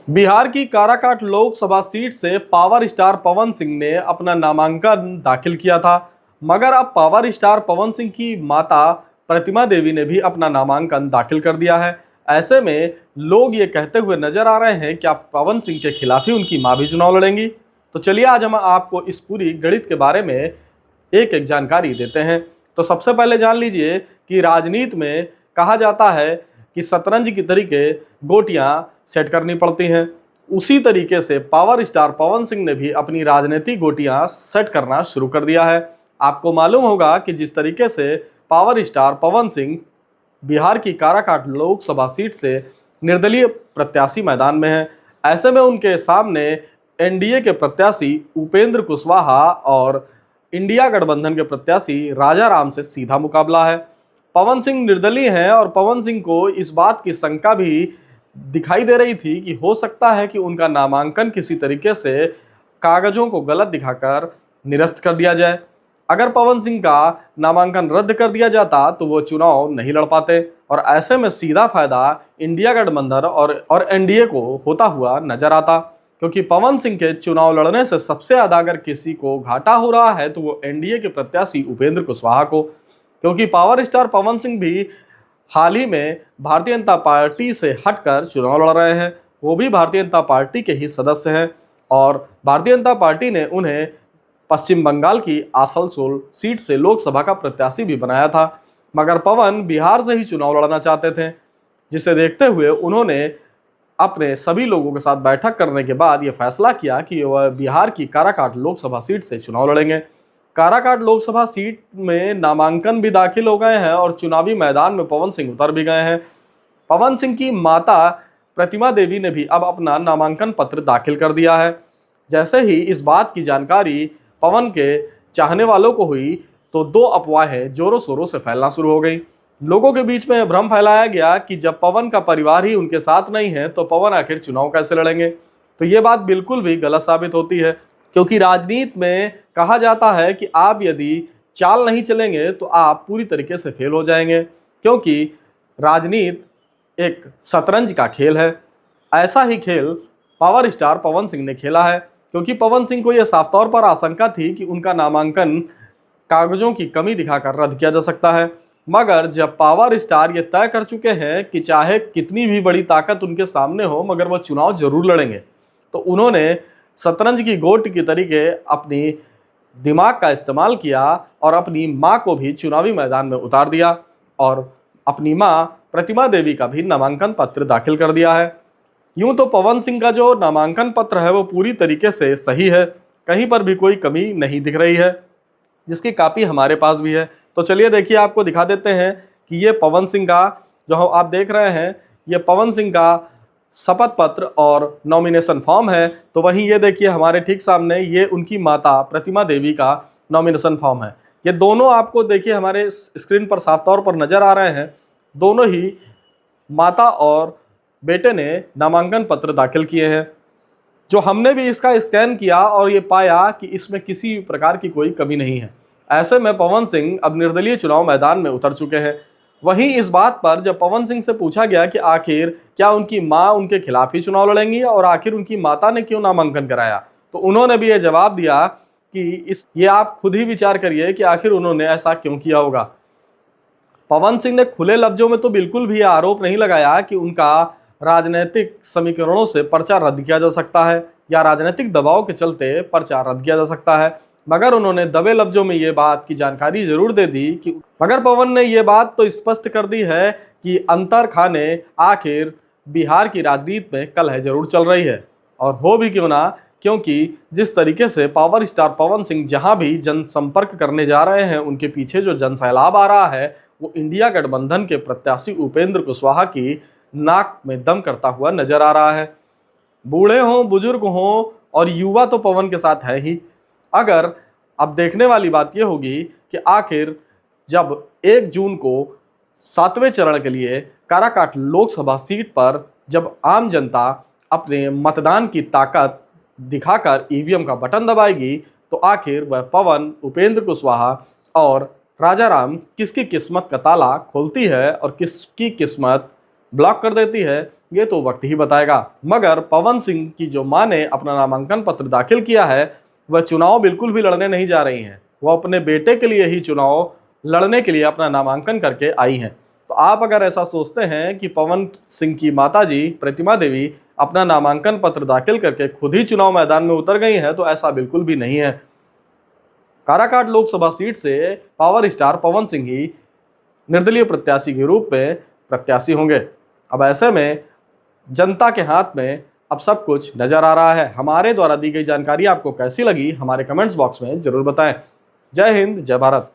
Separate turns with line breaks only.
बिहार की काराकाट लोकसभा सीट से power star Pawan Singh ने अपना नामांकन दाखिल किया था। मगर अब पावर स्टार पवन सिंह की माता प्रतिमा देवी ने भी अपना नामांकन दाखिल कर दिया है। ऐसे में लोग ये कहते हुए नजर आ रहे हैं कि आप पवन सिंह के खिलाफ ही उनकी मां भी चुनाव लड़ेंगी। तो चलिए आज हम आपको इस पूरी गणित के बारे में एक एक जानकारी देते हैं। तो सबसे पहले जान लीजिए कि राजनीति में कहा जाता है कि शतरंज की तरीके गोटियां सेट करनी पड़ती हैं। उसी तरीके से पावर स्टार पवन सिंह ने भी अपनी राजनीतिक गोटियां सेट करना शुरू कर दिया है। आपको मालूम होगा कि जिस तरीके से पावर स्टार पवन सिंह बिहार की काराकाट लोकसभा सीट से निर्दलीय प्रत्याशी मैदान में है, ऐसे में उनके सामने एनडीए के प्रत्याशी उपेंद्र कुशवाहा और इंडिया गठबंधन के प्रत्याशी राजा राम से सीधा मुकाबला है। पवन सिंह निर्दलीय हैं और पवन सिंह को इस बात की शंका भी दिखाई दे रही थी कि हो सकता है कि उनका नामांकन किसी तरीके से कागजों को गलत दिखाकर निरस्त कर दिया जाए। अगर पवन सिंह का नामांकन रद्द कर दिया जाता तो वो चुनाव नहीं लड़ पाते और ऐसे में सीधा फायदा इंडिया गठबंधन और एनडीए को होता हुआ नजर आता, क्योंकि पवन सिंह के चुनाव लड़ने से सबसे ज्यादा अगर किसी को घाटा हो रहा है तो वो एनडीए के प्रत्याशी उपेंद्र कुशवाहा को, क्योंकि पावर स्टार पवन सिंह भी हाल ही में भारतीय जनता पार्टी से हटकर चुनाव लड़ रहे हैं। वो भी भारतीय जनता पार्टी के ही सदस्य हैं और भारतीय जनता पार्टी ने उन्हें पश्चिम बंगाल की आसनसोल सीट से लोकसभा का प्रत्याशी भी बनाया था। मगर पवन बिहार से ही चुनाव लड़ना चाहते थे, जिसे देखते हुए उन्होंने अपने सभी लोगों के साथ बैठक करने के बाद यह फैसला किया कि वह बिहार की काराकाट लोकसभा सीट से चुनाव लड़ेंगे। काराकाट लोकसभा सीट में नामांकन भी दाखिल हो गए हैं और चुनावी मैदान में पवन सिंह उतर भी गए हैं। पवन सिंह की माता प्रतिमा देवी ने भी अब अपना नामांकन पत्र दाखिल कर दिया है। जैसे ही इस बात की जानकारी पवन के चाहने वालों को हुई तो दो अफवाहें जोरों शोरों से फैलना शुरू हो गई। लोगों के बीच में भ्रम फैलाया गया कि जब पवन का परिवार ही उनके साथ नहीं है तो पवन आखिर चुनाव कैसे लड़ेंगे। तो ये बात बिल्कुल भी गलत साबित होती है, क्योंकि राजनीति में कहा जाता है कि आप यदि चाल नहीं चलेंगे तो आप पूरी तरीके से फेल हो जाएंगे, क्योंकि राजनीति एक शतरंज का खेल है। ऐसा ही खेल पावर स्टार पवन सिंह ने खेला है, क्योंकि पवन सिंह को यह साफ तौर पर आशंका थी कि उनका नामांकन कागजों की कमी दिखाकर रद्द किया जा सकता है। मगर जब पावर स्टार ये तय कर चुके हैं कि चाहे कितनी भी बड़ी ताकत उनके सामने हो मगर वह चुनाव जरूर लड़ेंगे, तो उन्होंने शतरंज की गोट की तरीके अपनी दिमाग का इस्तेमाल किया और अपनी मां को भी चुनावी मैदान में उतार दिया और अपनी मां प्रतिमा देवी का भी नामांकन पत्र दाखिल कर दिया है। यूं तो पवन सिंह का जो नामांकन पत्र है वो पूरी तरीके से सही है, कहीं पर भी कोई कमी नहीं दिख रही है, जिसकी कॉपी हमारे पास भी है। तो चलिए देखिए, आपको दिखा देते हैं कि ये पवन सिंह का जो आप देख रहे हैं, ये पवन सिंह का शपथ पत्र और नॉमिनेशन फॉर्म है। तो वहीं ये देखिए हमारे ठीक सामने ये उनकी माता प्रतिमा देवी का नॉमिनेशन फॉर्म है। ये दोनों आपको देखिए हमारे स्क्रीन पर साफ तौर पर नजर आ रहे हैं। दोनों ही माता और बेटे ने नामांकन पत्र दाखिल किए हैं। जो हमने भी इसका स्कैन किया और ये पाया कि इसमें किसी प्रकार की कोई कमी नहीं है। ऐसे में पवन सिंह अब निर्दलीय चुनाव मैदान में उतर चुके हैं। वहीं इस बात पर जब पवन सिंह से पूछा गया कि आखिर क्या उनकी मां उनके खिलाफ ही चुनाव लड़ेंगी और आखिर उनकी माता ने क्यों नामांकन कराया, तो उन्होंने भी ये जवाब दिया कि ये आप खुद ही विचार करिए कि आखिर उन्होंने ऐसा क्यों किया होगा। पवन सिंह ने खुले लफ्जों में तो बिल्कुल भी आरोप नहीं लगाया कि उनका राजनीतिक समीकरणों से पर्चा रद्द किया जा सकता है या राजनीतिक दबाव के चलते पर्चा रद्द किया जा सकता है, मगर उन्होंने दबे लफ्जों में ये बात की जानकारी जरूर दे दी कि मगर पवन ने ये बात तो स्पष्ट कर दी है कि अंतर खाने आखिर बिहार की राजनीति में कलह जरूर चल रही है, और हो भी क्यों ना, क्योंकि जिस तरीके से पावर स्टार पवन सिंह जहां भी जनसंपर्क करने जा रहे हैं उनके पीछे जो जनसैलाब आ रहा है वो इंडिया गठबंधन के प्रत्याशी उपेंद्र कुशवाहा की नाक में दम करता हुआ नजर आ रहा है। बूढ़े हों बुजुर्ग हों और युवा तो पवन के साथ है ही। अगर अब देखने वाली बात यह होगी कि आखिर जब 1 जून को 7वें चरण के लिए काराकाट लोकसभा सीट पर जब आम जनता अपने मतदान की ताकत दिखाकर ईवीएम का बटन दबाएगी तो आखिर वह पवन, उपेंद्र कुशवाहा और राजा राम किसकी किस्मत का ताला खोलती है और किसकी किस्मत ब्लॉक कर देती है, ये तो वक्त ही बताएगा। मगर पवन सिंह की जो मां ने अपना नामांकन पत्र दाखिल किया है, वह चुनाव बिल्कुल भी लड़ने नहीं जा रही हैं। वह अपने बेटे के लिए ही चुनाव लड़ने के लिए अपना नामांकन करके आई हैं। तो आप अगर ऐसा सोचते हैं कि पवन सिंह की माताजी प्रतिमा देवी अपना नामांकन पत्र दाखिल करके खुद ही चुनाव मैदान में उतर गई हैं, तो ऐसा बिल्कुल भी नहीं है। काराकाट लोकसभा सीट से पावर स्टार पवन सिंह ही निर्दलीय प्रत्याशी के रूप में प्रत्याशी होंगे। अब ऐसे में जनता के हाथ में अब सब कुछ नजर आ रहा है। हमारे द्वारा दी गई जानकारी आपको कैसी लगी, हमारे कमेंट्स बॉक्स में जरूर बताएं। जय हिंद, जय भारत।